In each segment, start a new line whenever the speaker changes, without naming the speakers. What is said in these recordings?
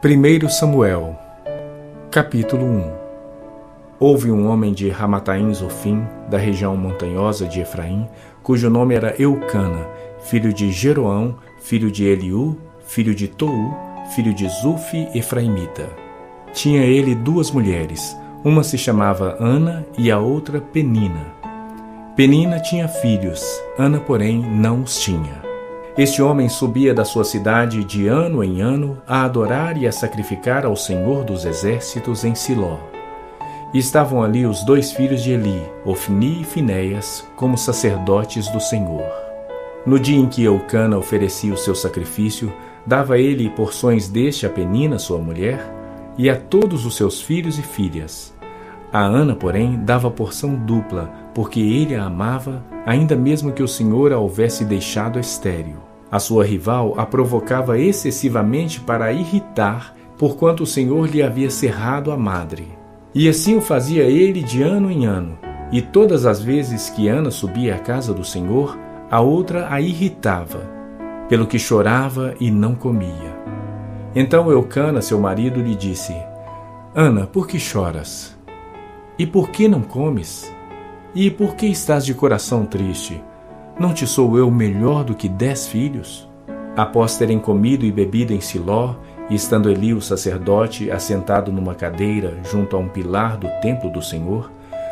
1 Samuel, capítulo 1. Houve um homem de Ramataim Zofim, da região montanhosa de Efraim, cujo nome era Eucana, filho de Jeroão, filho de Eliú, filho de Tou, filho de Zufi, efraimita. Tinha ele 2 mulheres, uma se chamava Ana e a outra Penina. Penina tinha filhos, Ana, porém, não os tinha. Este homem subia da sua cidade de ano em ano a adorar e a sacrificar ao Senhor dos Exércitos em Siló. E estavam ali os 2 filhos de Eli, Ofni e Finéias, como sacerdotes do Senhor. No dia em que Eucana oferecia o seu sacrifício, dava ele porções deste a Penina, sua mulher, e a todos os seus filhos e filhas. A Ana, porém, dava porção dupla, porque ele a amava, ainda mesmo que o Senhor a houvesse deixado estéril. A sua rival a provocava excessivamente para a irritar, porquanto o Senhor lhe havia cerrado a madre. E assim o fazia ele de ano em ano, e todas as vezes que Ana subia à casa do Senhor, a outra a irritava, pelo que chorava e não comia. Então Eucana, seu marido, lhe disse: Ana, por que choras? E por que não comes? E por que estás de coração triste? Não te sou eu melhor do que 10 filhos? Após terem comido e bebido em Siló, e estando Eli o sacerdote assentado numa cadeira junto a um pilar do templo do Senhor,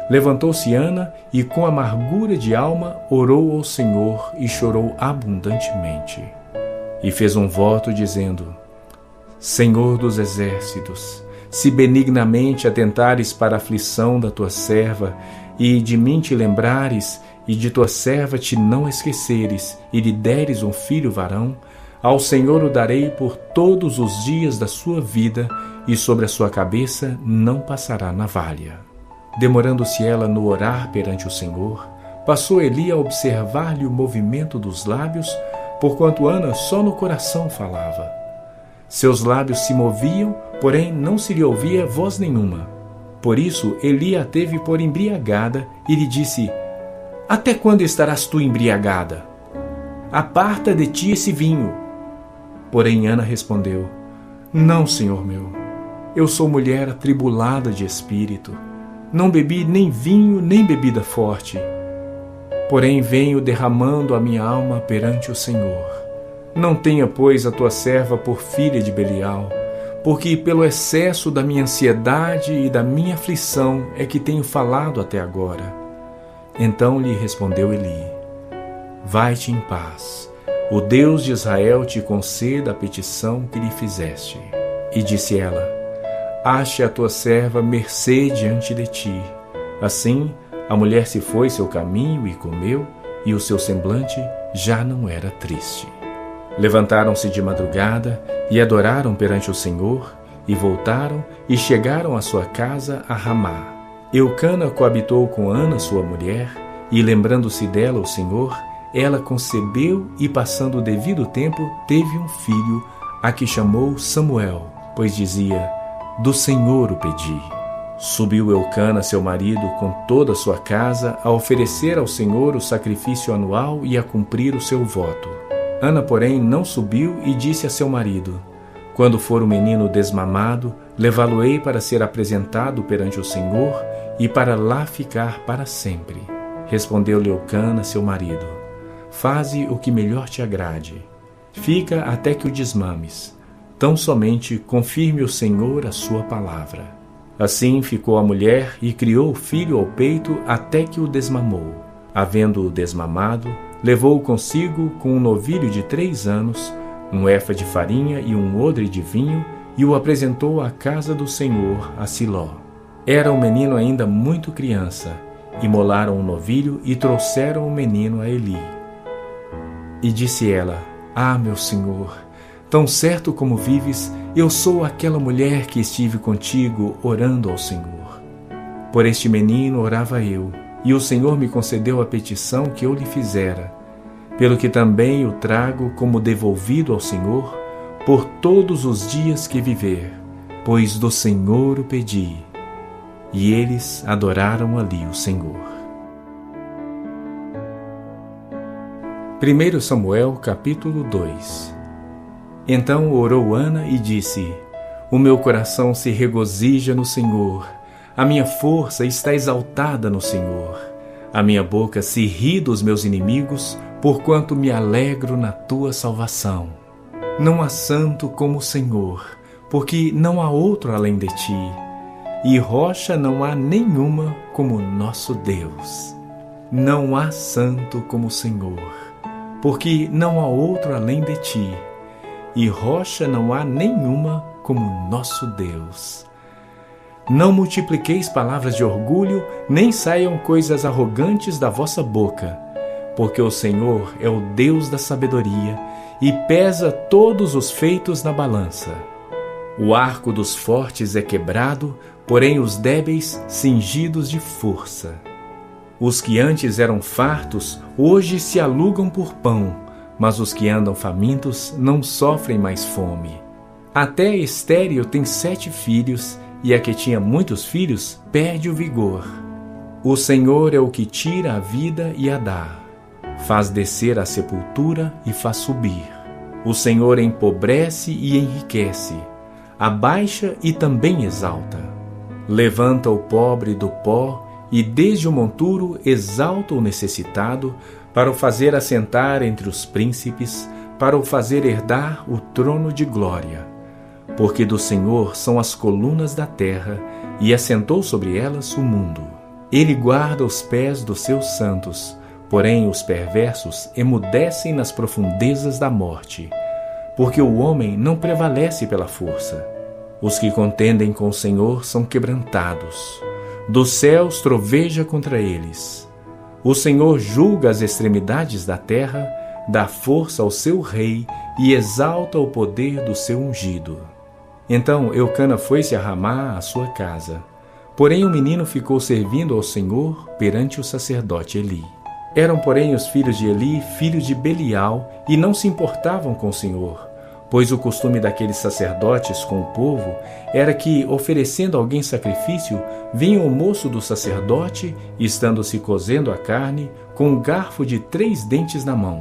levantou-se Ana e com amargura de alma orou ao Senhor e chorou abundantemente. E fez um voto dizendo: Senhor dos exércitos, se benignamente atentares para a aflição da tua serva, e de mim te lembrares, e de tua serva te não esqueceres, e lhe deres um filho varão, ao Senhor o darei por todos os dias da sua vida, e sobre a sua cabeça não passará navalha. Demorando-se ela no orar perante o Senhor, passou Eli a observar-lhe o movimento dos lábios, porquanto Ana só no coração falava. Seus lábios se moviam, porém não se lhe ouvia voz nenhuma. Por isso Eli a teve por embriagada e lhe disse: Até quando estarás tu embriagada? Aparta de ti esse vinho. Porém Ana respondeu: Não, senhor meu, eu sou mulher atribulada de espírito. Não bebi nem vinho nem bebida forte. Porém venho derramando a minha alma perante o Senhor. Não tenha, pois, a tua serva por filha de Belial, porque pelo excesso da minha ansiedade e da minha aflição é que tenho falado até agora. Então lhe respondeu Eli: Vai-te em paz, o Deus de Israel te conceda a petição que lhe fizeste. E disse ela: Ache a tua serva mercê diante de ti. Assim a mulher se foi seu caminho e comeu, e o seu semblante já não era triste. Levantaram-se de madrugada e adoraram perante o Senhor, e voltaram e chegaram à sua casa a Ramá. Eucana coabitou com Ana, sua mulher, e lembrando-se dela o Senhor, ela concebeu e, passando o devido tempo, teve um filho, a que chamou Samuel, pois dizia: Do Senhor o pedi. Subiu Eucana, seu marido, com toda a sua casa, a oferecer ao Senhor o sacrifício anual e a cumprir o seu voto. Ana, porém, não subiu e disse a seu marido: Quando for o menino desmamado, levá-lo-ei para ser apresentado perante o Senhor e para lá ficar para sempre. Respondeu-lhe Eucana, seu marido: Faze o que melhor te agrade. Fica até que o desmames. Tão somente confirme o Senhor a sua palavra. Assim ficou a mulher e criou o filho ao peito até que o desmamou. Havendo-o desmamado, levou-o consigo com um novilho de 3 anos, um efa de farinha e um odre de vinho, e o apresentou à casa do Senhor, a Siló. Era o menino ainda muito criança. Imolaram o novilho e trouxeram o menino a Eli. E disse ela: Ah, meu senhor, tão certo como vives, eu sou aquela mulher que estive contigo orando ao Senhor. Por este menino orava eu, e o Senhor me concedeu a petição que eu lhe fizera, pelo que também o trago como devolvido ao Senhor por todos os dias que viver, pois do Senhor o pedi. E eles adoraram ali o Senhor. 1 Samuel capítulo 2. Então orou Ana e disse: O meu coração se regozija no Senhor. A minha força está exaltada no Senhor. A minha boca se ri dos meus inimigos, porquanto me alegro na tua salvação. Não há santo como o Senhor, porque não há outro além de ti, e rocha não há nenhuma como o nosso Deus. Não há santo como o Senhor, porque não há outro além de ti, e rocha não há nenhuma como o nosso Deus. Não multipliqueis palavras de orgulho, nem saiam coisas arrogantes da vossa boca, porque o Senhor é o Deus da sabedoria e pesa todos os feitos na balança. O arco dos fortes é quebrado, porém os débeis cingidos de força. Os que antes eram fartos, hoje se alugam por pão, mas os que andam famintos não sofrem mais fome. Até a estéril tem 7 filhos, e a que tinha muitos filhos perde o vigor. O Senhor é o que tira a vida e a dá, faz descer a sepultura e faz subir. O Senhor empobrece e enriquece, abaixa e também exalta. Levanta o pobre do pó e desde o monturo exalta o necessitado, para o fazer assentar entre os príncipes, para o fazer herdar o trono de glória. Porque do Senhor são as colunas da terra, e assentou sobre elas o mundo. Ele guarda os pés dos seus santos, porém os perversos emudecem nas profundezas da morte. Porque o homem não prevalece pela força. Os que contendem com o Senhor são quebrantados. Dos céus troveja contra eles. O Senhor julga as extremidades da terra, dá força ao seu rei e exalta o poder do seu ungido. Então Eucana foi-se a Ramá, à sua casa. Porém o menino ficou servindo ao Senhor perante o sacerdote Eli. Eram, porém, os filhos de Eli filhos de Belial e não se importavam com o Senhor, pois o costume daqueles sacerdotes com o povo era que, oferecendo alguém sacrifício, vinha o moço do sacerdote, estando-se cozendo a carne, com um garfo de 3 dentes na mão,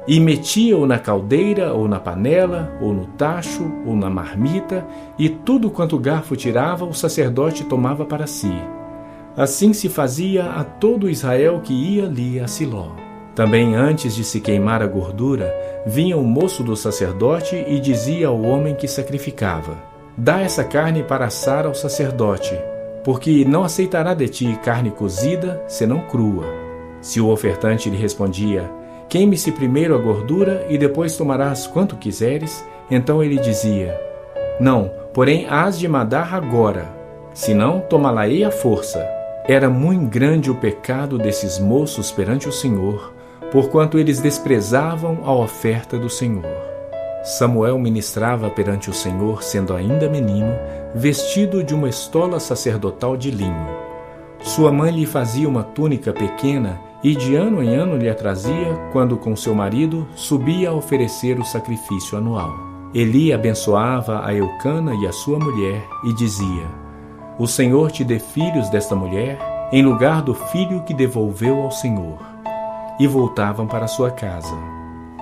e metia-o na caldeira, ou na panela, ou no tacho, ou na marmita, e tudo quanto o garfo tirava, o sacerdote tomava para si. Assim se fazia a todo Israel que ia ali a Siló. Também antes de se queimar a gordura, vinha o moço do sacerdote e dizia ao homem que sacrificava: dá essa carne para assar ao sacerdote, porque não aceitará de ti carne cozida, senão crua. Se o ofertante lhe respondia: queime-se primeiro a gordura e depois tomarás quanto quiseres, então ele dizia: não, porém hás de mandar agora, senão tomá-la-ei à força. Era muito grande o pecado desses moços perante o Senhor, porquanto eles desprezavam a oferta do Senhor. Samuel ministrava perante o Senhor, sendo ainda menino, vestido de uma estola sacerdotal de linho. Sua mãe lhe fazia uma túnica pequena e de ano em ano lhe a trazia, quando com seu marido subia a oferecer o sacrifício anual. Eli abençoava a Eucana e a sua mulher e dizia: o Senhor te dê filhos desta mulher, em lugar do filho que devolveu ao Senhor. E voltavam para sua casa.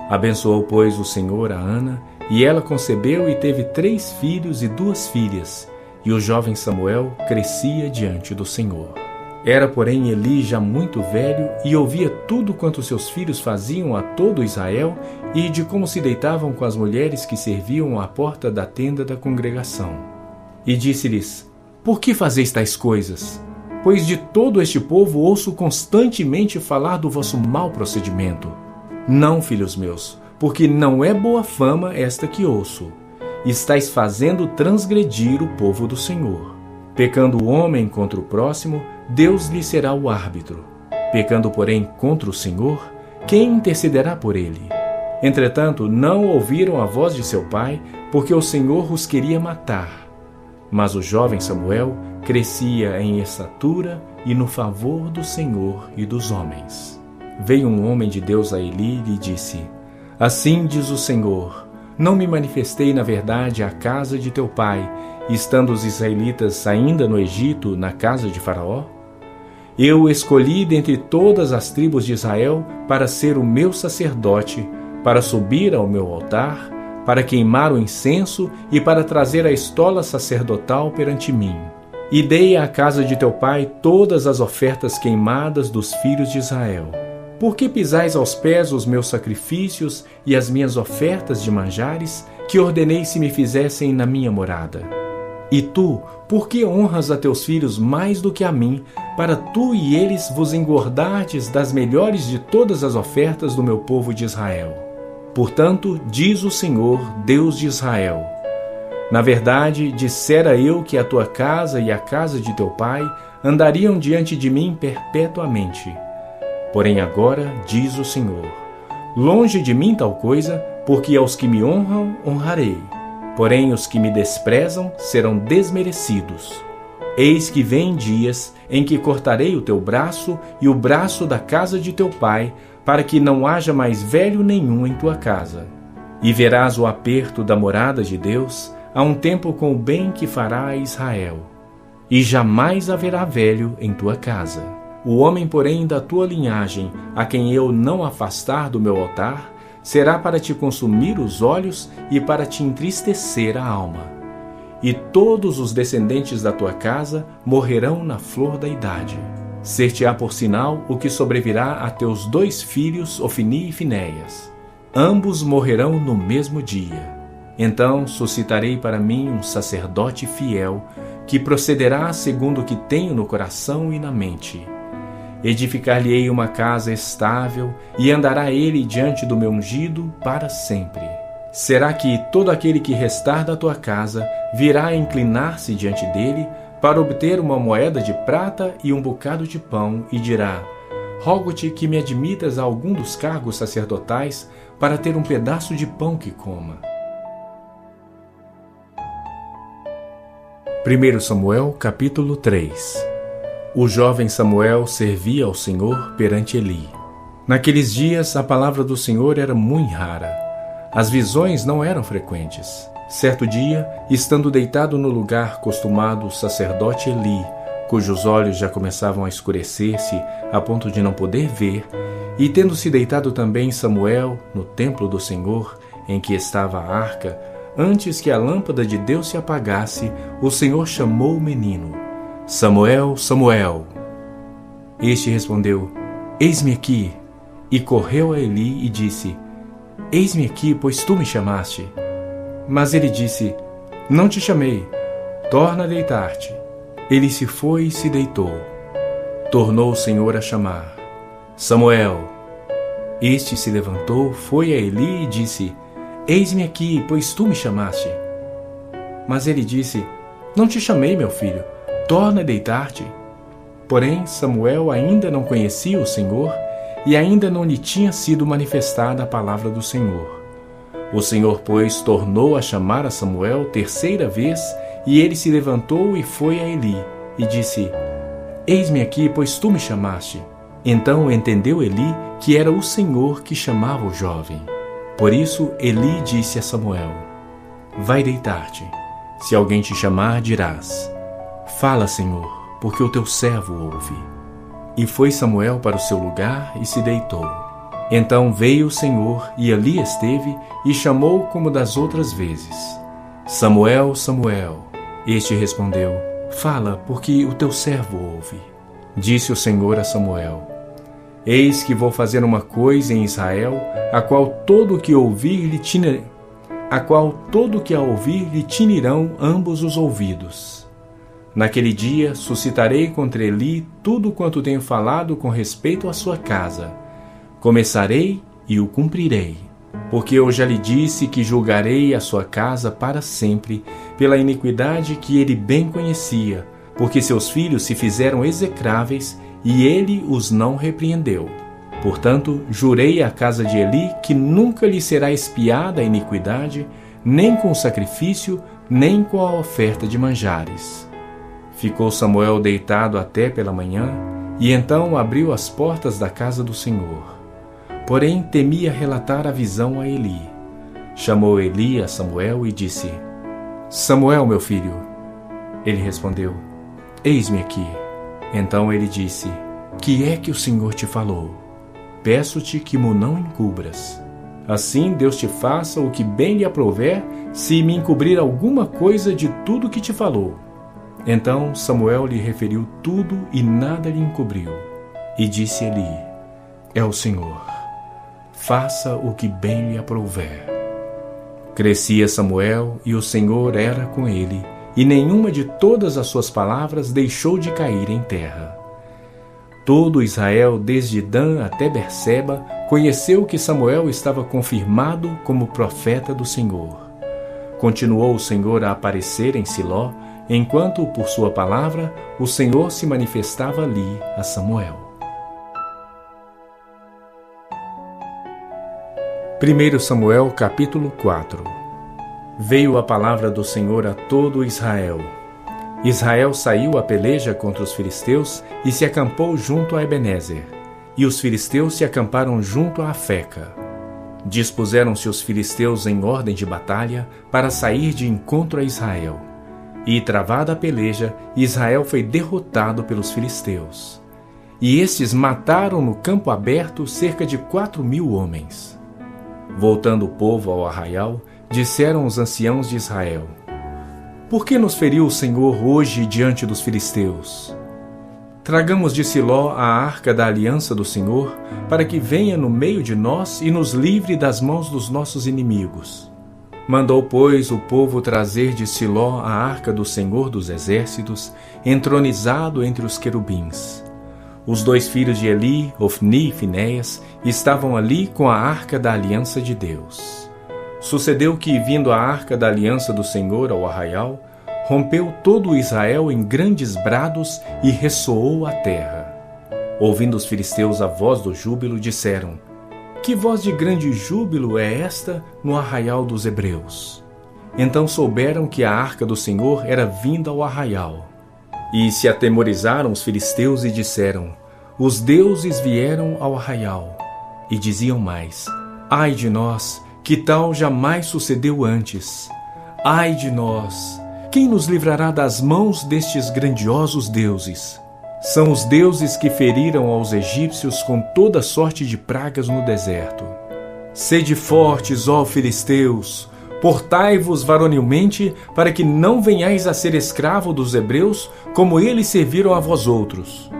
Abençoou, pois, o Senhor a Ana, e ela concebeu e teve 3 filhos e 2 filhas, e o jovem Samuel crescia diante do Senhor. Era, porém, Eli já muito velho, e ouvia tudo quanto seus filhos faziam a todo Israel, e de como se deitavam com as mulheres que serviam à porta da tenda da congregação. E disse-lhes: por que fazeis tais coisas? Pois de todo este povo ouço constantemente falar do vosso mau procedimento. Não, filhos meus, porque não é boa fama esta que ouço. Estais fazendo transgredir o povo do Senhor. Pecando o homem contra o próximo, Deus lhe será o árbitro. Pecando, porém, contra o Senhor, quem intercederá por ele? Entretanto, não ouviram a voz de seu pai, porque o Senhor os queria matar. Mas o jovem Samuel crescia em estatura e no favor do Senhor e dos homens. Veio um homem de Deus a Eli e lhe disse: assim diz o Senhor, não me manifestei na verdade à casa de teu pai, estando os israelitas ainda no Egito, na casa de Faraó? Eu escolhi dentre todas as tribos de Israel para ser o meu sacerdote, para subir ao meu altar, para queimar o incenso e para trazer a estola sacerdotal perante mim. E dei à casa de teu pai todas as ofertas queimadas dos filhos de Israel. Por que pisais aos pés os meus sacrifícios e as minhas ofertas de manjares, que ordenei se me fizessem na minha morada? E tu, por que honras a teus filhos mais do que a mim, para tu e eles vos engordardes das melhores de todas as ofertas do meu povo de Israel? Portanto, diz o Senhor, Deus de Israel: na verdade, dissera eu que a tua casa e a casa de teu pai andariam diante de mim perpetuamente. Porém agora, diz o Senhor: longe de mim tal coisa, porque aos que me honram, honrarei. Porém os que me desprezam serão desmerecidos. Eis que vêm dias em que cortarei o teu braço e o braço da casa de teu pai, para que não haja mais velho nenhum em tua casa. E verás o aperto da morada de Deus, a um tempo com o bem que fará a Israel. E jamais haverá velho em tua casa. O homem, porém, da tua linhagem, a quem eu não afastar do meu altar, será para te consumir os olhos e para te entristecer a alma. E todos os descendentes da tua casa morrerão na flor da idade. Ser-te-á por sinal o que sobrevirá a teus 2 filhos, Ofni e Finéias. Ambos morrerão no mesmo dia. Então suscitarei para mim um sacerdote fiel, que procederá segundo o que tenho no coração e na mente. Edificar-lhe-ei uma casa estável, e andará ele diante do meu ungido para sempre. Será que todo aquele que restar da tua casa virá a inclinar-se diante dele, para obter uma moeda de prata e um bocado de pão, e dirá: rogo-te que me admitas a algum dos cargos sacerdotais, para ter um pedaço de pão que coma. 1 Samuel, capítulo 3. O jovem Samuel servia ao Senhor perante Eli. Naqueles dias, a palavra do Senhor era muito rara. As visões não eram frequentes. Certo dia, estando deitado no lugar costumado o sacerdote Eli, cujos olhos já começavam a escurecer-se a ponto de não poder ver, e tendo-se deitado também Samuel no templo do Senhor, em que estava a arca, antes que a lâmpada de Deus se apagasse, o Senhor chamou o menino: Samuel, Samuel. Este respondeu: eis-me aqui. E correu a Eli e disse: eis-me aqui, pois tu me chamaste. Mas ele disse: não te chamei, torna a deitar-te. Ele se foi e se deitou. Tornou o Senhor a chamar: Samuel. Este se levantou, foi a Eli e disse: eis-me aqui, pois tu me chamaste. Mas ele disse: não te chamei, meu filho, torna a deitar-te. Porém Samuel ainda não conhecia o Senhor, e ainda não lhe tinha sido manifestada a palavra do Senhor. O Senhor, pois, tornou a chamar a Samuel 3ª vez, e ele se levantou e foi a Eli, e disse: eis-me aqui, pois tu me chamaste. Então entendeu Eli que era o Senhor que chamava o jovem. Por isso Eli disse a Samuel: vai deitar-te. Se alguém te chamar, dirás: fala, Senhor, porque o teu servo ouve. E foi Samuel para o seu lugar e se deitou. Então veio o Senhor, e ali esteve, e chamou como das outras vezes: Samuel, Samuel. Este respondeu: fala, porque o teu servo ouve. Disse o Senhor a Samuel: eis que vou fazer uma coisa em Israel, a qual todo o que a ouvir lhe tinirão ambos os ouvidos. Naquele dia suscitarei contra Eli tudo quanto tenho falado com respeito à sua casa. Começarei e o cumprirei, porque eu já lhe disse que julgarei a sua casa para sempre, pela iniquidade que ele bem conhecia, porque seus filhos se fizeram execráveis, e ele os não repreendeu. Portanto, jurei à casa de Eli que nunca lhe será expiada a iniquidade, nem com o sacrifício, nem com a oferta de manjares. Ficou Samuel deitado até pela manhã, e então abriu as portas da casa do Senhor. Porém temia relatar a visão a Eli. Chamou Eli a Samuel e disse: Samuel, meu filho. Ele respondeu: eis-me aqui. Então ele disse: que é que o Senhor te falou? Peço-te que mo não encubras. Assim Deus te faça o que bem lhe aprouver, se me encobrir alguma coisa de tudo que te falou. Então Samuel lhe referiu tudo e nada lhe encobriu. E disse Eli: é o Senhor, faça o que bem lhe aprouver. Crescia Samuel, e o Senhor era com ele, e nenhuma de todas as suas palavras deixou de cair em terra. Todo Israel, desde Dan até Berseba, conheceu que Samuel estava confirmado como profeta do Senhor. Continuou o Senhor a aparecer em Siló, enquanto, por sua palavra, o Senhor se manifestava ali a Samuel. 1 Samuel capítulo 4. Veio a palavra do Senhor a todo Israel. Israel saiu à peleja contra os filisteus e se acampou junto a Ebenezer, e os filisteus se acamparam junto a Afeca. Dispuseram-se os filisteus em ordem de batalha para sair de encontro a Israel. E, travada a peleja, Israel foi derrotado pelos filisteus. E estes mataram no campo aberto cerca de 4.000 homens. Voltando o povo ao arraial, disseram os anciãos de Israel: por que nos feriu o Senhor hoje diante dos filisteus? Tragamos de Siló a arca da aliança do Senhor, para que venha no meio de nós e nos livre das mãos dos nossos inimigos. Mandou, pois, o povo trazer de Siló a arca do Senhor dos exércitos, entronizado entre os querubins. Os 2 filhos de Eli, Ofni e Finéias, estavam ali com a arca da aliança de Deus. Sucedeu que, vindo a arca da aliança do Senhor ao arraial, rompeu todo o Israel em grandes brados e ressoou a terra. Ouvindo os filisteus a voz do júbilo, disseram: que voz de grande júbilo é esta no arraial dos hebreus? Então souberam que a arca do Senhor era vinda ao arraial. E se atemorizaram os filisteus e disseram: os deuses vieram ao arraial. E diziam mais: ai de nós, que tal jamais sucedeu antes. Ai de nós! Quem nos livrará das mãos destes grandiosos deuses? São os deuses que feriram aos egípcios com toda sorte de pragas no deserto. Sede fortes, ó filisteus! Portai-vos varonilmente, para que não venhais a ser escravo dos hebreus, como eles serviram a vós outros.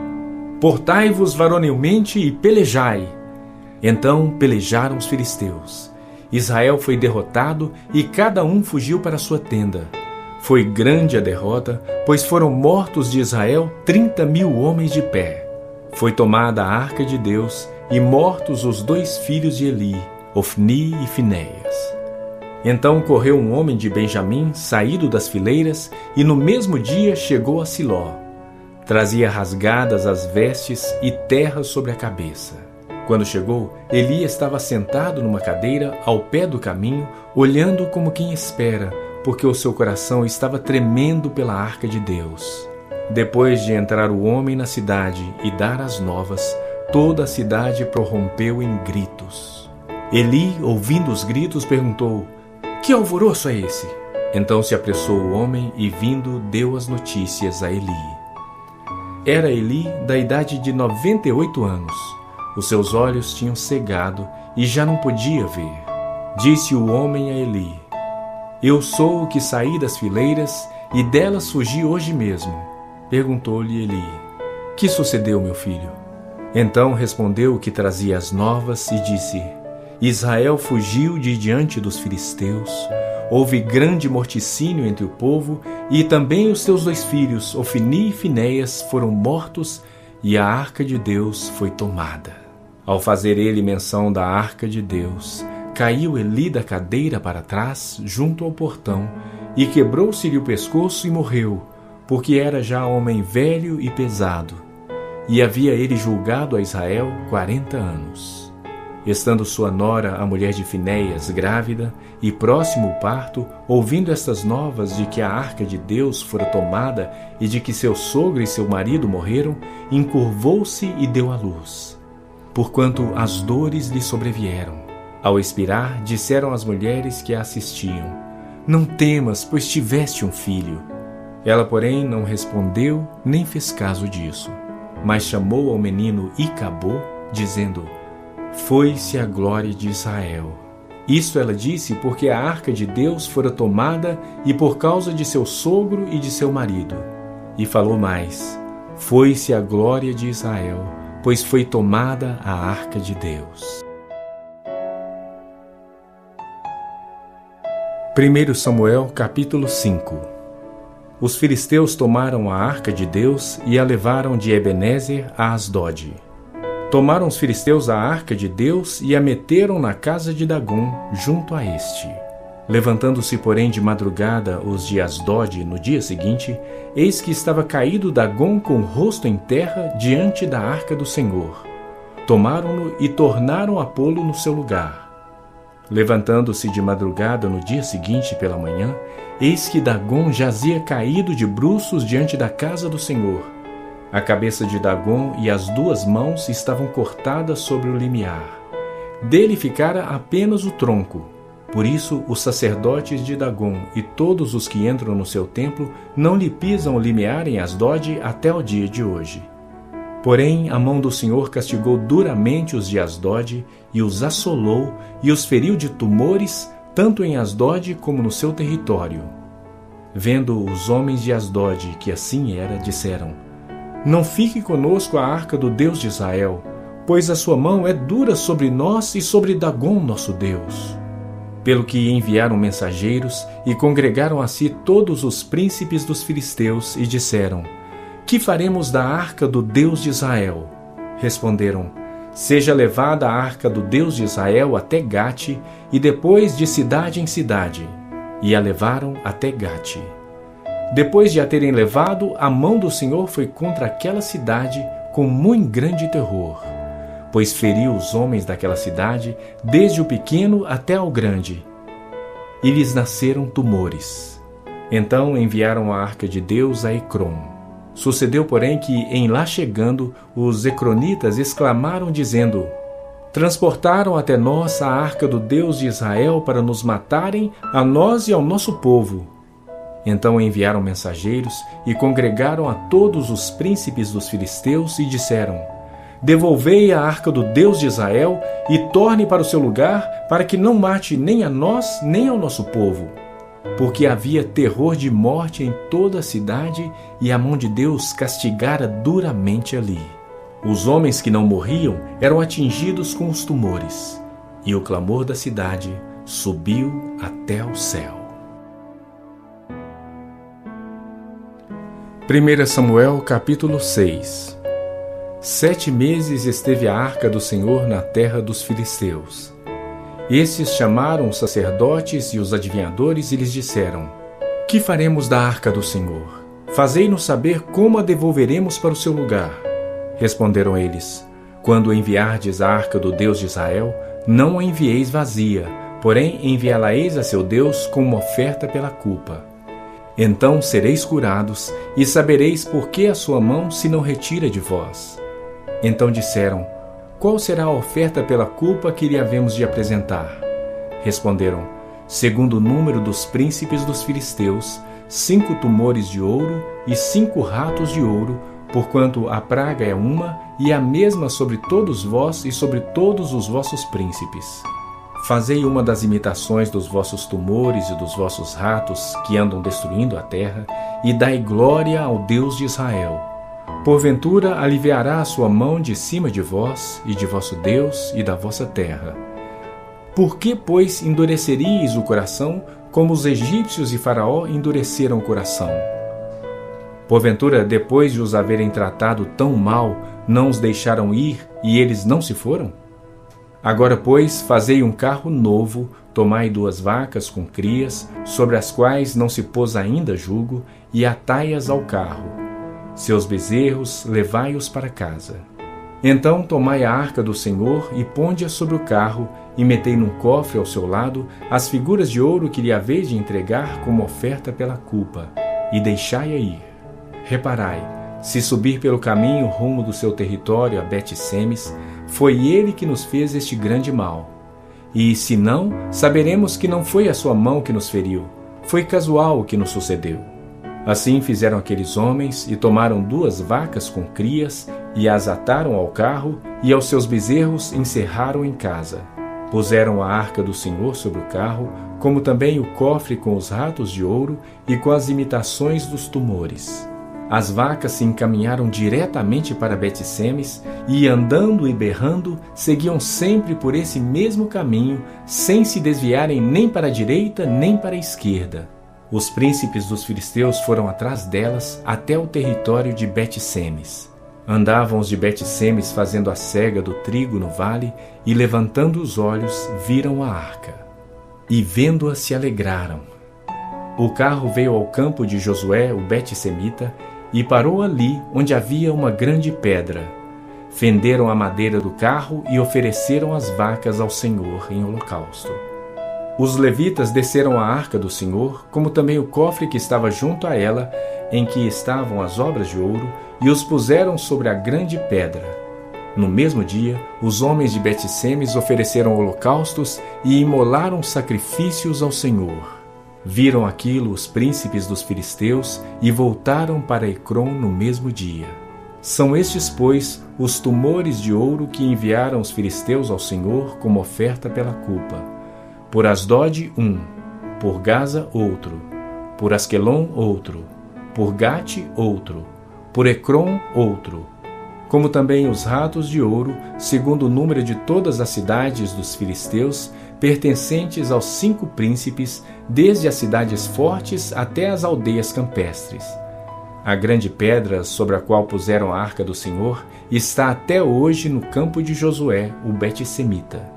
Portai-vos varonilmente e pelejai. Então pelejaram os filisteus. Israel foi derrotado e cada um fugiu para sua tenda. Foi grande a derrota, pois foram mortos de Israel 30.000 homens de pé. Foi tomada a arca de Deus e mortos os 2 filhos de Eli, Ofni e Finéias. Então correu um homem de Benjamim, saído das fileiras, e no mesmo dia chegou a Siló. Trazia rasgadas as vestes e terra sobre a cabeça. Quando chegou, Eli estava sentado numa cadeira ao pé do caminho, olhando como quem espera, porque o seu coração estava tremendo pela arca de Deus. Depois de entrar o homem na cidade e dar as novas, toda a cidade prorrompeu em gritos. Eli, ouvindo os gritos, perguntou: que alvoroço é esse? Então se apressou o homem e, vindo, deu as notícias a Eli. Era Eli da idade de 98 anos. Os seus olhos tinham cegado e já não podia ver. Disse o homem a Eli: eu sou o que saí das fileiras e delas fugi hoje mesmo. Perguntou-lhe Eli: que sucedeu, meu filho? Então respondeu o que trazia as novas e disse: Israel fugiu de diante dos filisteus. Houve grande morticínio entre o povo, e também os seus 2 filhos, Ofni e Finéias, foram mortos, e a arca de Deus foi tomada. Ao fazer ele menção da arca de Deus, caiu Eli da cadeira para trás, junto ao portão, e quebrou-se-lhe o pescoço e morreu, porque era já homem velho e pesado. E havia ele julgado a Israel 40 anos. Estando sua nora, a mulher de Finéias, grávida, e próximo o parto, ouvindo estas novas de que a arca de Deus fora tomada e de que seu sogro e seu marido morreram, encurvou-se e deu à luz, porquanto as dores lhe sobrevieram. Ao expirar, disseram as mulheres que a assistiam: não temas, pois tiveste um filho. Ela, porém, não respondeu, nem fez caso disso, mas chamou ao menino Icabô, dizendo: foi-se a glória de Israel, Isto ela disse porque a arca de Deus fora tomada e por causa de seu sogro e de seu marido. E falou mais: foi-se a glória de Israel, pois foi tomada a arca de Deus. 1 Samuel capítulo 5. Os filisteus tomaram a arca de Deus e a levaram de Ebenezer a Asdode. Tomaram os filisteus a arca de Deus e a meteram na casa de Dagom, junto a este. Levantando-se, porém, de madrugada os de Asdode no dia seguinte, eis que estava caído Dagom com o rosto em terra diante da arca do Senhor. Tomaram-no e tornaram a pô-lo no seu lugar. Levantando-se de madrugada no dia seguinte pela manhã, eis que Dagom jazia caído de bruços diante da casa do Senhor. A cabeça de Dagom e as 2 mãos estavam cortadas sobre o limiar. Dele ficara apenas o tronco. Por isso, os sacerdotes de Dagom e todos os que entram no seu templo não lhe pisam o limiar em Asdode até o dia de hoje. Porém, a mão do Senhor castigou duramente os de Asdode e os assolou e os feriu de tumores, tanto em Asdode como no seu território. Vendo os homens de Asdode que assim era, disseram: não fique conosco a arca do Deus de Israel, pois a sua mão é dura sobre nós e sobre Dagom, nosso Deus. Pelo que enviaram mensageiros e congregaram a si todos os príncipes dos filisteus e disseram: que faremos da arca do Deus de Israel? Responderam: seja levada a arca do Deus de Israel até Gate e depois de cidade em cidade. E a levaram até Gate. Depois de a terem levado, a mão do Senhor foi contra aquela cidade com muito grande terror, pois feriu os homens daquela cidade, desde o pequeno até ao grande, e lhes nasceram tumores. Então enviaram a arca de Deus a Ecrom. Sucedeu, porém, que, em lá chegando, os ecronitas exclamaram, dizendo: transportaram até nós a arca do Deus de Israel para nos matarem, a nós e ao nosso povo. Então enviaram mensageiros e congregaram a todos os príncipes dos filisteus e disseram: devolvei a arca do Deus de Israel e torne para o seu lugar, para que não mate nem a nós nem ao nosso povo. Porque havia terror de morte em toda a cidade e a mão de Deus castigara duramente ali. Os homens que não morriam eram atingidos com os tumores, e o clamor da cidade subiu até o céu. 1 Samuel capítulo 6. 7 meses esteve a arca do Senhor na terra dos filisteus. Estes chamaram os sacerdotes e os adivinhadores e lhes disseram: que faremos da arca do Senhor? Fazei-nos saber como a devolveremos para o seu lugar. Responderam eles: quando enviardes a arca do Deus de Israel, não a envieis vazia, porém enviá-la-eis a seu Deus com uma oferta pela culpa. Então sereis curados e sabereis por que a sua mão se não retira de vós. Então disseram: qual será a oferta pela culpa que lhe havemos de apresentar? Responderam: segundo o número dos príncipes dos filisteus, 5 tumores de ouro e 5 ratos de ouro, porquanto a praga é uma e a mesma sobre todos vós e sobre todos os vossos príncipes. Fazei uma das imitações dos vossos tumores e dos vossos ratos que andam destruindo a terra, e dai glória ao Deus de Israel. Porventura aliviará a sua mão de cima de vós, e de vosso Deus, e da vossa terra. Por que, pois, endureceríeis o coração, como os egípcios e Faraó endureceram o coração? Porventura, depois de os haverem tratado tão mal, não os deixaram ir, e eles não se foram? Agora, pois, fazei um carro novo, tomai 2 vacas com crias, sobre as quais não se pôs ainda jugo, e atai-as ao carro. Seus bezerros, levai-os para casa. Então tomai a arca do Senhor e ponde-a sobre o carro, e metei num cofre ao seu lado as figuras de ouro que lhe haveis de entregar como oferta pela culpa, e deixai-a ir. Reparai, se subir pelo caminho rumo do seu território a Bet-Semes, foi ele que nos fez este grande mal. E, se não, saberemos que não foi a sua mão que nos feriu, foi casual o que nos sucedeu. Assim fizeram aqueles homens e tomaram 2 vacas com crias e as ataram ao carro e aos seus bezerros encerraram em casa. Puseram a arca do Senhor sobre o carro, como também o cofre com os ratos de ouro e com as imitações dos tumores. As vacas se encaminharam diretamente para Bet-Semes e, andando e berrando, seguiam sempre por esse mesmo caminho, sem se desviarem nem para a direita nem para a esquerda. Os príncipes dos filisteus foram atrás delas até o território de Bet-Semes. Andavam os de Bet-Semes fazendo a cega do trigo no vale e, levantando os olhos, viram a arca. E vendo-a se alegraram. O carro veio ao campo de Josué, o Bet-Semita, e parou ali onde havia uma grande pedra. Fenderam a madeira do carro e ofereceram as vacas ao Senhor em holocausto. Os levitas desceram a arca do Senhor, como também o cofre que estava junto a ela, em que estavam as obras de ouro, e os puseram sobre a grande pedra. No mesmo dia, os homens de Bet-Semes ofereceram holocaustos e imolaram sacrifícios ao Senhor. Viram aquilo os príncipes dos filisteus e voltaram para Ecrom no mesmo dia. São estes, pois, os tumores de ouro que enviaram os filisteus ao Senhor como oferta pela culpa. Por Asdod, por Gaza, outro, por Asquelon, outro, por Gate, outro, por Ecrom, outro, como também os ratos de ouro, segundo o número de todas as cidades dos filisteus, pertencentes aos 5 príncipes, desde as cidades fortes até as aldeias campestres. A grande pedra sobre a qual puseram a arca do Senhor está até hoje no campo de Josué, o Bet-Semita.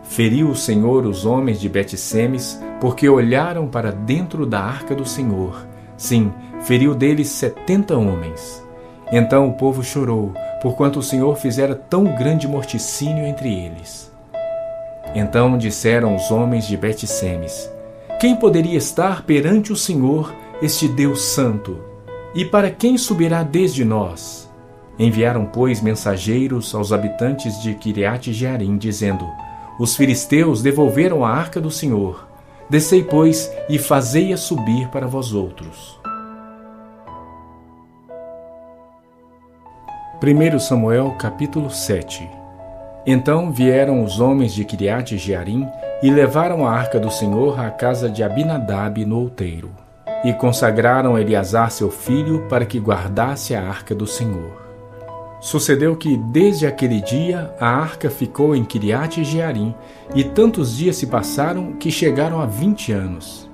Feriu o Senhor os homens de Bet-Semes, porque olharam para dentro da arca do Senhor. Sim, feriu deles 70 homens. Então o povo chorou, porquanto o Senhor fizera tão grande morticínio entre eles. Então disseram os homens de Bet-Semes: quem poderia estar perante o Senhor, este Deus santo? E para quem subirá desde nós? Enviaram, pois, mensageiros aos habitantes de Quiriate-Jearim, dizendo: os filisteus devolveram a arca do Senhor. Descei, pois, e fazei-a subir para vós outros. 1 Samuel capítulo 7. Então vieram os homens de Quiriate-Jearim e levaram a arca do Senhor à casa de Abinadab no outeiro, e consagraram Eleazar seu filho para que guardasse a arca do Senhor. Sucedeu que, desde aquele dia, a arca ficou em Quiriate-Jearim, e tantos dias se passaram que chegaram a 20 anos.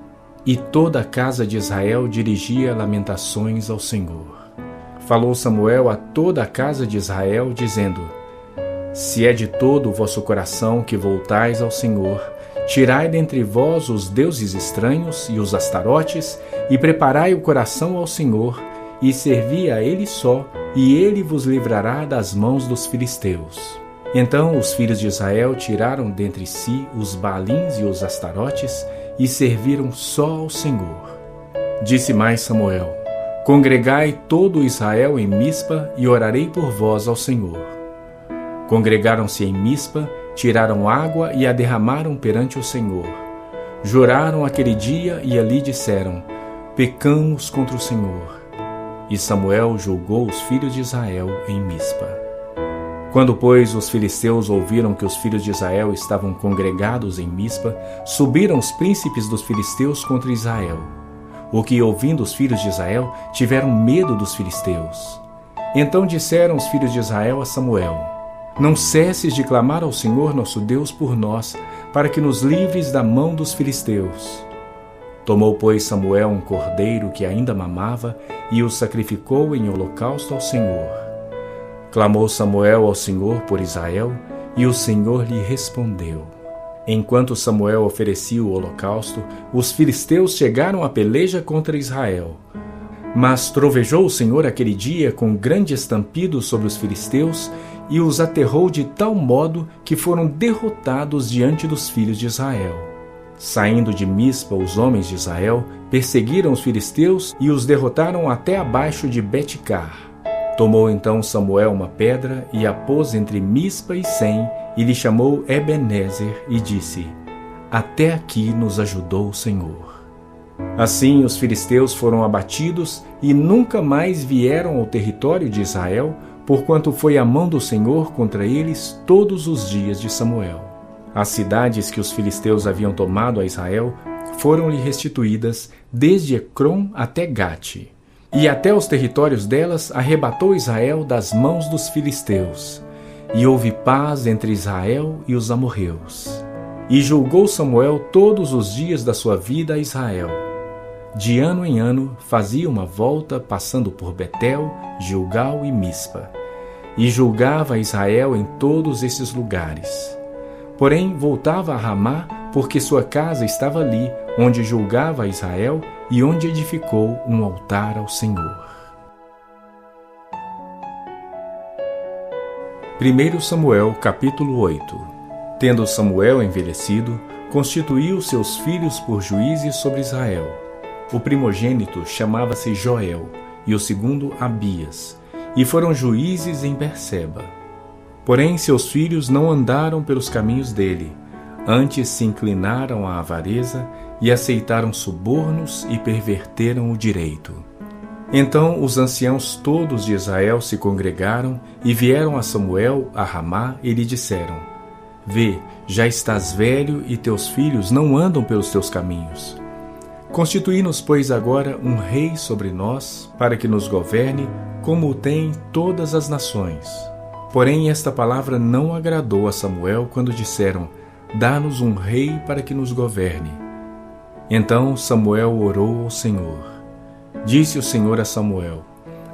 E toda a casa de Israel dirigia lamentações ao Senhor. Falou Samuel a toda a casa de Israel, dizendo: se é de todo o vosso coração que voltais ao Senhor, tirai dentre vós os deuses estranhos e os astarotes, e preparai o coração ao Senhor, e servi a Ele só, e Ele vos livrará das mãos dos filisteus. Então os filhos de Israel tiraram dentre si os Baalins e os astarotes, e serviram só ao Senhor. Disse mais Samuel: congregai todo Israel em Mispa, e orarei por vós ao Senhor. Congregaram-se em Mispa, tiraram água e a derramaram perante o Senhor. Juraram aquele dia e ali disseram: pecamos contra o Senhor. E Samuel julgou os filhos de Israel em Mispa. Quando, pois, os filisteus ouviram que os filhos de Israel estavam congregados em Mispa, subiram os príncipes dos filisteus contra Israel. O que, ouvindo os filhos de Israel, tiveram medo dos filisteus. Então disseram os filhos de Israel a Samuel: não cesses de clamar ao Senhor nosso Deus por nós, para que nos livres da mão dos filisteus. Tomou, pois, Samuel um cordeiro que ainda mamava e o sacrificou em holocausto ao Senhor. Clamou Samuel ao Senhor por Israel, e o Senhor lhe respondeu. Enquanto Samuel oferecia o holocausto, os filisteus chegaram à peleja contra Israel. Mas trovejou o Senhor aquele dia com grande estampido sobre os filisteus, e os aterrou de tal modo que foram derrotados diante dos filhos de Israel. Saindo de Mispa, os homens de Israel perseguiram os filisteus e os derrotaram até abaixo de Bet-car. Tomou então Samuel uma pedra e a pôs entre Mispa e Sem, e lhe chamou Ebenezer, e disse: até aqui nos ajudou o Senhor. Assim os filisteus foram abatidos e nunca mais vieram ao território de Israel, porquanto foi a mão do Senhor contra eles todos os dias de Samuel. As cidades que os filisteus haviam tomado a Israel foram-lhe restituídas desde Ecrom até Gate. E até os territórios delas arrebatou Israel das mãos dos filisteus. E houve paz entre Israel e os amorreus. E julgou Samuel todos os dias da sua vida a Israel. De ano em ano fazia uma volta, passando por Betel, Gilgal e Mispa. E julgava Israel em todos esses lugares. Porém, voltava a Ramá, porque sua casa estava ali, onde julgava Israel e onde edificou um altar ao Senhor. 1 Samuel, capítulo 8. Tendo Samuel envelhecido, constituiu seus filhos por juízes sobre Israel. O primogênito chamava-se Joel, e o segundo Abias, e foram juízes em Berseba. Porém, seus filhos não andaram pelos caminhos dele, antes se inclinaram à avareza e aceitaram subornos e perverteram o direito. Então os anciãos todos de Israel se congregaram e vieram a Samuel a Ramá e lhe disseram: Vê, já estás velho e teus filhos não andam pelos teus caminhos. Constituí-nos, pois, agora um rei sobre nós, para que nos governe, como o têm todas as nações. Porém, esta palavra não agradou a Samuel quando disseram: Dá-nos um rei para que nos governe. Então Samuel orou ao Senhor. Disse o Senhor a Samuel: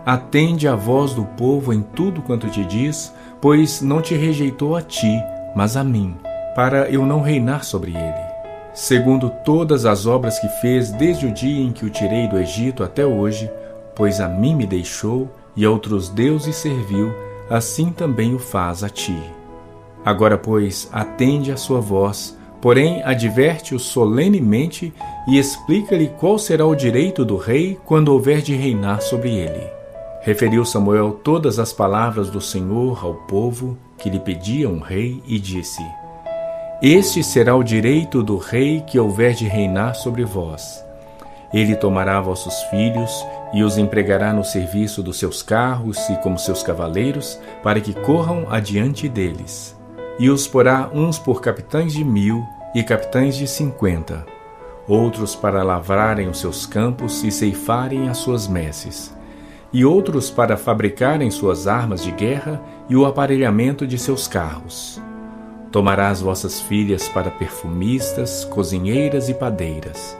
Atende à voz do povo em tudo quanto te diz, pois não te rejeitou a ti, mas a mim, para eu não reinar sobre ele. Segundo todas as obras que fez desde o dia em que o tirei do Egito até hoje, pois a mim me deixou e a outros deuses serviu, assim também o faz a ti. Agora, pois, atende à sua voz, porém adverte-o solenemente e explica-lhe qual será o direito do rei quando houver de reinar sobre ele. Referiu Samuel todas as palavras do Senhor ao povo, que lhe pedia um rei, e disse: Este será o direito do rei que houver de reinar sobre vós. Ele tomará vossos filhos e os empregará no serviço dos seus carros e como seus cavaleiros, para que corram adiante deles. E os porá uns por capitães de 1000 e capitães de 50, outros para lavrarem os seus campos e ceifarem as suas messes, e outros para fabricarem suas armas de guerra e o aparelhamento de seus carros. Tomará as vossas filhas para perfumistas, cozinheiras e padeiras.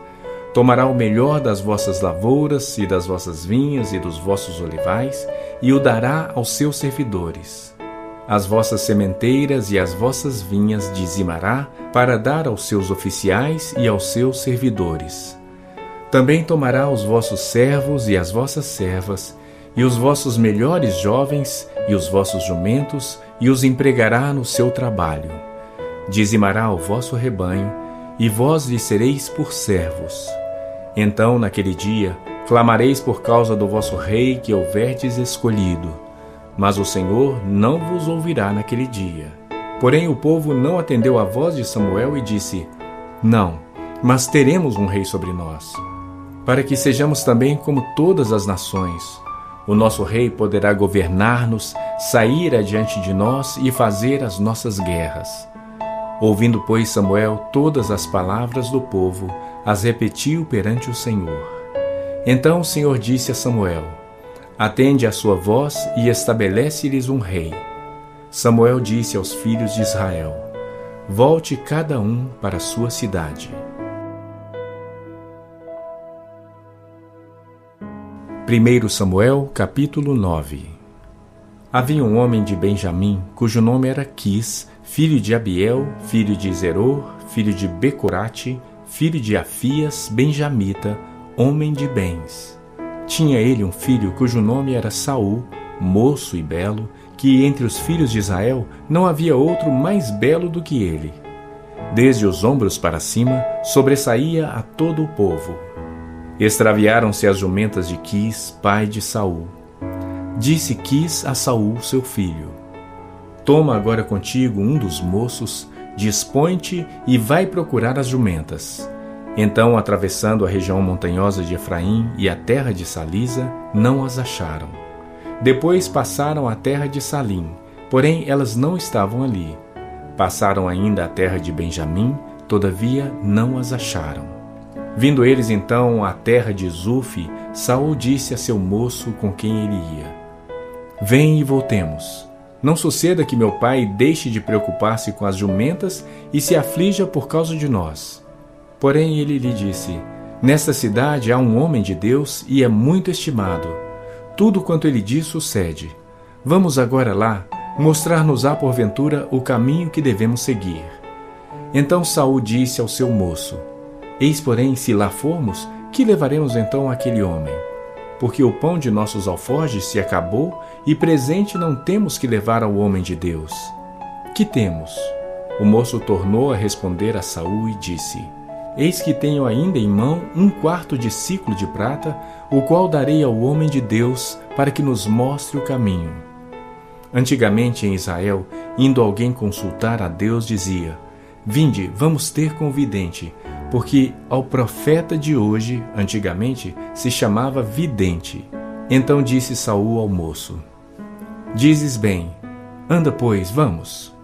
Tomará o melhor das vossas lavouras e das vossas vinhas e dos vossos olivais, e o dará aos seus servidores. As vossas sementeiras e as vossas vinhas dizimará para dar aos seus oficiais e aos seus servidores. Também tomará os vossos servos e as vossas servas, e os vossos melhores jovens e os vossos jumentos, e os empregará no seu trabalho. Dizimará o vosso rebanho, e vós lhe sereis por servos. Então, naquele dia, clamareis por causa do vosso rei que houverdes escolhido. Mas o Senhor não vos ouvirá naquele dia. Porém, o povo não atendeu à voz de Samuel e disse: Não, mas teremos um rei sobre nós, para que sejamos também como todas as nações. O nosso rei poderá governar-nos, sair adiante de nós e fazer as nossas guerras. Ouvindo, pois, Samuel todas as palavras do povo, as repetiu perante o Senhor. Então o Senhor disse a Samuel: Atende à sua voz e estabelece-lhes um rei. Samuel disse aos filhos de Israel: Volte cada um para a sua cidade. 1 Samuel, capítulo 9. Havia um homem de Benjamim, cujo nome era Quis, filho de Abiel, filho de Zeror, filho de Becorate, filho de Afias, benjamita, homem de bens. Tinha ele um filho cujo nome era Saul, moço e belo, que entre os filhos de Israel não havia outro mais belo do que ele. Desde os ombros para cima, sobressaía a todo o povo. Extraviaram-se as jumentas de Quis, pai de Saul. Disse Quis a Saul, seu filho: Toma agora contigo um dos moços, dispõe-te e vai procurar as jumentas. Então, atravessando a região montanhosa de Efraim e a terra de Salisa, não as acharam. Depois passaram a terra de Salim, porém elas não estavam ali. Passaram ainda a terra de Benjamim, todavia não as acharam. Vindo eles então à terra de Zufi, Saul disse a seu moço com quem ele ia: Vem e voltemos. Não suceda que meu pai deixe de preocupar-se com as jumentas e se aflija por causa de nós. Porém ele lhe disse: Nesta cidade há um homem de Deus e é muito estimado. Tudo quanto ele diz sucede. Vamos agora lá, mostrar-nos-á porventura o caminho que devemos seguir. Então Saul disse ao seu moço: Eis, porém, se lá formos, que levaremos então àquele homem? Porque o pão de nossos alforjes se acabou e presente não temos que levar ao homem de Deus. Que temos? O moço tornou a responder a Saul e disse: Eis que tenho ainda em mão 1/4 de siclo de prata, o qual darei ao homem de Deus para que nos mostre o caminho. Antigamente em Israel, indo alguém consultar a Deus, dizia: Vinde, vamos ter com o vidente, porque ao profeta de hoje, antigamente, se chamava vidente. Então disse Saul ao moço: Dizes bem, anda pois, vamos.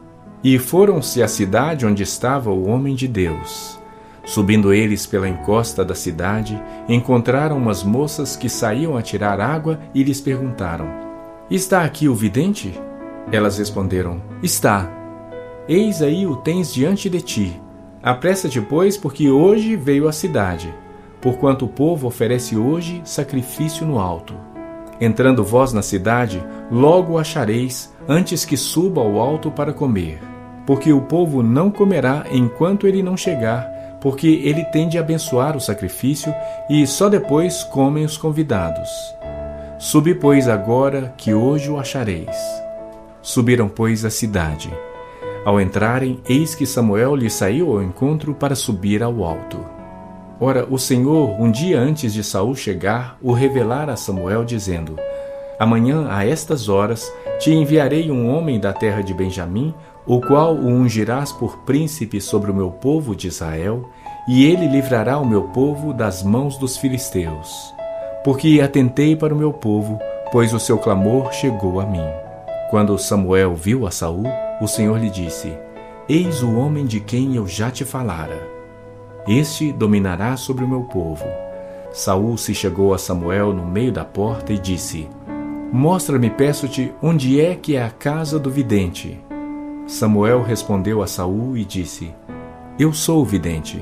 E foram-se à cidade onde estava o homem de Deus. Subindo eles pela encosta da cidade, encontraram umas moças que saíam a tirar água e lhes perguntaram: Está aqui o vidente? Elas responderam: Está. Eis aí o tens diante de ti. Apressa-te, pois, porque hoje veio à cidade, porquanto o povo oferece hoje sacrifício no alto. Entrando vós na cidade, logo o achareis, antes que suba ao alto para comer. Porque o povo não comerá enquanto ele não chegar, porque ele tem de abençoar o sacrifício, e só depois comem os convidados. Subi, pois, agora, que hoje o achareis. Subiram, pois, à cidade. Ao entrarem, eis que Samuel lhe saiu ao encontro para subir ao alto. Ora, o Senhor, um dia antes de Saul chegar, o revelara a Samuel, dizendo: Amanhã, a estas horas, te enviarei um homem da terra de Benjamim, o qual o ungirás por príncipe sobre o meu povo de Israel, e ele livrará o meu povo das mãos dos filisteus. Porque atentei para o meu povo, pois o seu clamor chegou a mim. Quando Samuel viu a Saul, o Senhor lhe disse: Eis o homem de quem eu já te falara. Este dominará sobre o meu povo. Saul se chegou a Samuel no meio da porta e disse: Mostra-me, peço-te, onde é que é a casa do vidente. Samuel respondeu a Saul e disse: Eu sou o vidente.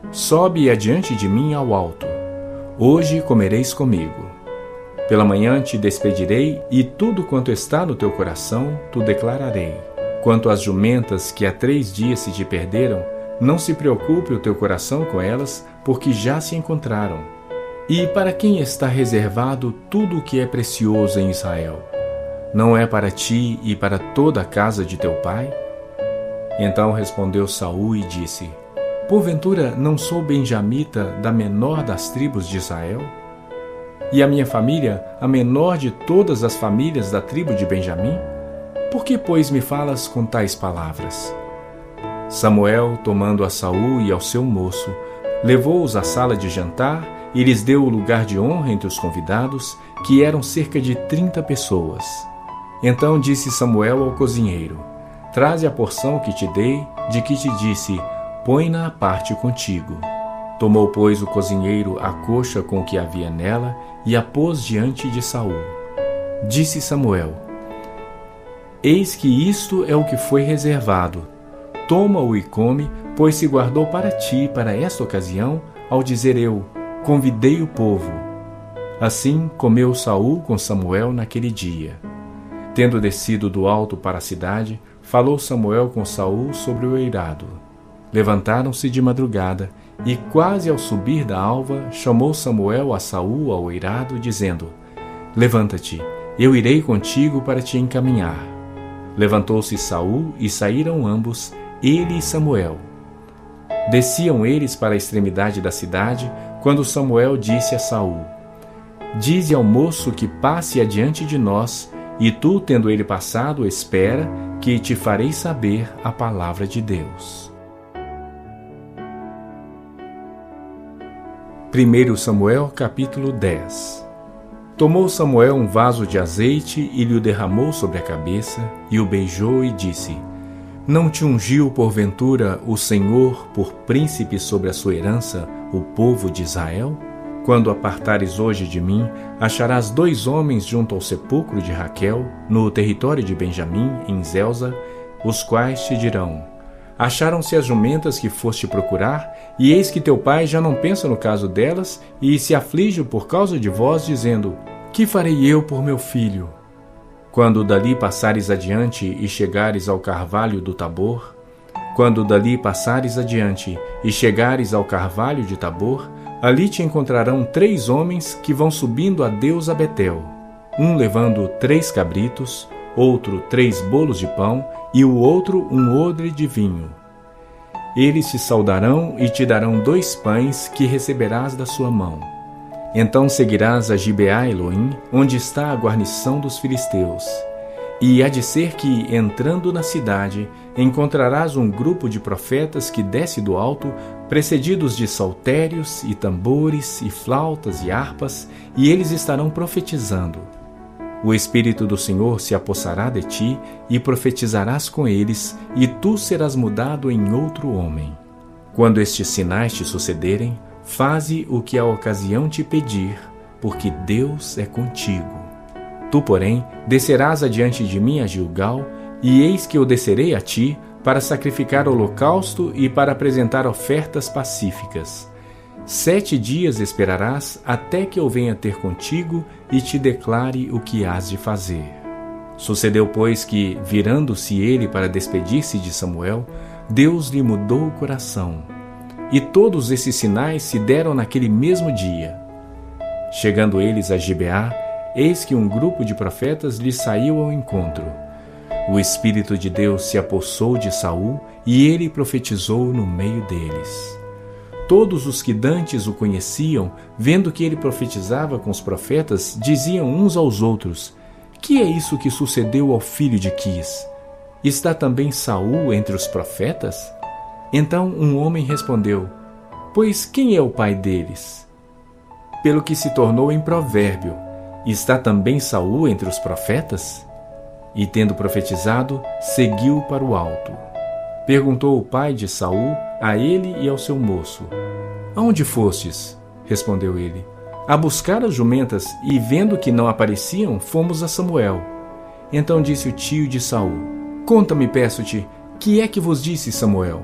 Sobe adiante de mim ao alto. Hoje comereis comigo. Pela manhã te despedirei, e tudo quanto está no teu coração tu declararei. Quanto às jumentas que há 3 dias se te perderam, não se preocupe o teu coração com elas, porque já se encontraram. E para quem está reservado tudo o que é precioso em Israel? Não é para ti e para toda a casa de teu pai? Então respondeu Saul e disse: Porventura não sou benjamita da menor das tribos de Israel? E a minha família, a menor de todas as famílias da tribo de Benjamim? Por que, pois, me falas com tais palavras? Samuel, tomando a Saul e ao seu moço, levou-os à sala de jantar e lhes deu o lugar de honra entre os convidados, que eram cerca de 30 pessoas. Então disse Samuel ao cozinheiro: Traze a porção que te dei, de que te disse: Põe-na à parte contigo. Tomou, pois, o cozinheiro a coxa com o que havia nela e a pôs diante de Saul. Disse Samuel: Eis que isto é o que foi reservado. Toma-o e come, pois se guardou para ti, para esta ocasião, ao dizer eu: Convidei o povo. Assim comeu Saul com Samuel naquele dia. Tendo descido do alto para a cidade, falou Samuel com Saul sobre o eirado. Levantaram-se de madrugada, e quase ao subir da alva, chamou Samuel a Saul ao eirado, dizendo: Levanta-te, eu irei contigo para te encaminhar. Levantou-se Saul e saíram ambos, ele e Samuel. Desciam eles para a extremidade da cidade, quando Samuel disse a Saul: Dize ao moço que passe adiante de nós, e tu, tendo ele passado, espera, que te farei saber a palavra de Deus. 1 Samuel capítulo 10. Tomou Samuel um vaso de azeite e lhe o derramou sobre a cabeça, e o beijou e disse: Não te ungiu, porventura, o Senhor por príncipe sobre a sua herança, o povo de Israel? Quando apartares hoje de mim, acharás 2 homens junto ao sepulcro de Raquel, no território de Benjamim, em Zelza, os quais te dirão: acharam-se as jumentas que foste procurar, e eis que teu pai já não pensa no caso delas, e se aflige por causa de vós, dizendo: que farei eu por meu filho? Quando dali passares adiante e chegares ao carvalho do Tabor, ali te encontrarão 3 homens que vão subindo a Deus a Betel, um levando 3 cabritos, outro 3 bolos de pão e o outro um odre de vinho. Eles te saudarão e te darão 2 pães que receberás da sua mão. Então seguirás a Gibeá Elohim, onde está a guarnição dos filisteus. E há de ser que, entrando na cidade, encontrarás um grupo de profetas que desce do alto, precedidos de saltérios e tambores e flautas e harpas, e eles estarão profetizando. O Espírito do Senhor se apossará de ti, e profetizarás com eles, e tu serás mudado em outro homem. Quando estes sinais te sucederem, faze o que a ocasião te pedir, porque Deus é contigo. Tu, porém, descerás adiante de mim a Gilgal, e eis que eu descerei a ti, para sacrificar holocausto e para apresentar ofertas pacíficas. 7 dias esperarás até que eu venha ter contigo e te declare o que hás de fazer. Sucedeu, pois, que, virando-se ele para despedir-se de Samuel, Deus lhe mudou o coração. E todos esses sinais se deram naquele mesmo dia. Chegando eles a Gibeá, eis que um grupo de profetas lhe saiu ao encontro. O Espírito de Deus se apossou de Saul, e ele profetizou no meio deles. Todos os que dantes o conheciam, vendo que ele profetizava com os profetas, diziam uns aos outros: que é isso que sucedeu ao filho de Quis? Está também Saul entre os profetas? Então um homem respondeu: pois quem é o pai deles? Pelo que se tornou em provérbio: está também Saul entre os profetas? E tendo profetizado, seguiu para o alto. Perguntou o pai de Saul a ele e ao seu moço: aonde fostes? Respondeu ele: a buscar as jumentas, e vendo que não apareciam, fomos a Samuel. Então disse o tio de Saul: conta-me, peço-te, que é que vos disse Samuel?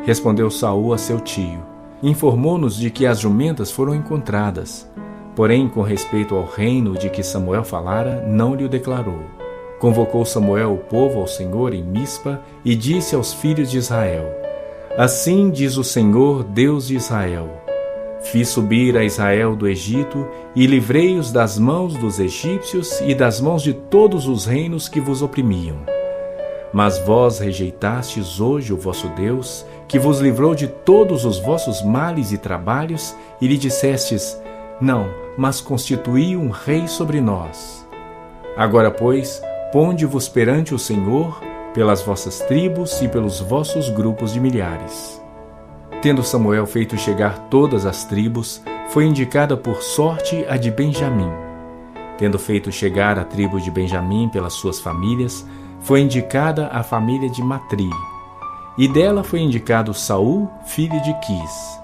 Respondeu Saul a seu tio: informou-nos de que as jumentas foram encontradas. Porém, com respeito ao reino de que Samuel falara, não lhe o declarou. Convocou Samuel o povo ao Senhor em Mispa e disse aos filhos de Israel: assim diz o Senhor, Deus de Israel: fiz subir a Israel do Egito e livrei-os das mãos dos egípcios e das mãos de todos os reinos que vos oprimiam. Mas vós rejeitastes hoje o vosso Deus, que vos livrou de todos os vossos males e trabalhos, e lhe dissestes: não, mas constituí um rei sobre nós. Agora, pois, ponde-vos perante o Senhor, pelas vossas tribos e pelos vossos grupos de milhares. Tendo Samuel feito chegar todas as tribos, foi indicada por sorte a de Benjamim. Tendo feito chegar a tribo de Benjamim pelas suas famílias, foi indicada a família de Matri. E dela foi indicado Saul, filho de Quis.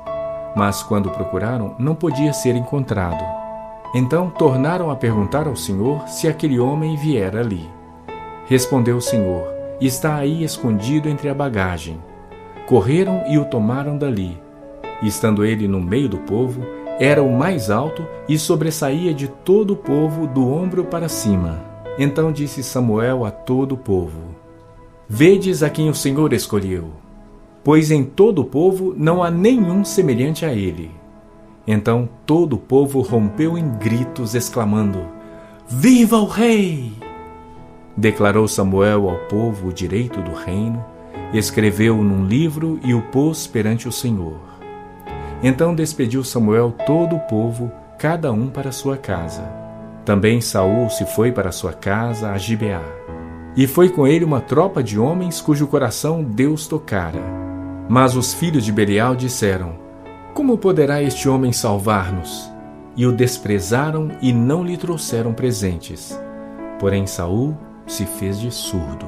Mas quando procuraram, não podia ser encontrado. Então tornaram a perguntar ao Senhor se aquele homem viera ali. Respondeu o Senhor: está aí escondido entre a bagagem. Correram e o tomaram dali. E estando ele no meio do povo, era o mais alto e sobressaía de todo o povo do ombro para cima. Então disse Samuel a todo o povo: vedes a quem o Senhor escolheu, pois em todo o povo não há nenhum semelhante a ele. Então todo o povo rompeu em gritos, exclamando: viva o rei! Declarou Samuel ao povo o direito do reino, escreveu num livro e o pôs perante o Senhor. Então despediu Samuel todo o povo, cada um para sua casa. Também Saul se foi para sua casa a Gibeá. E foi com ele uma tropa de homens cujo coração Deus tocara. Mas os filhos de Belial disseram: como poderá este homem salvar-nos? E o desprezaram e não lhe trouxeram presentes. Porém Saul se fez de surdo.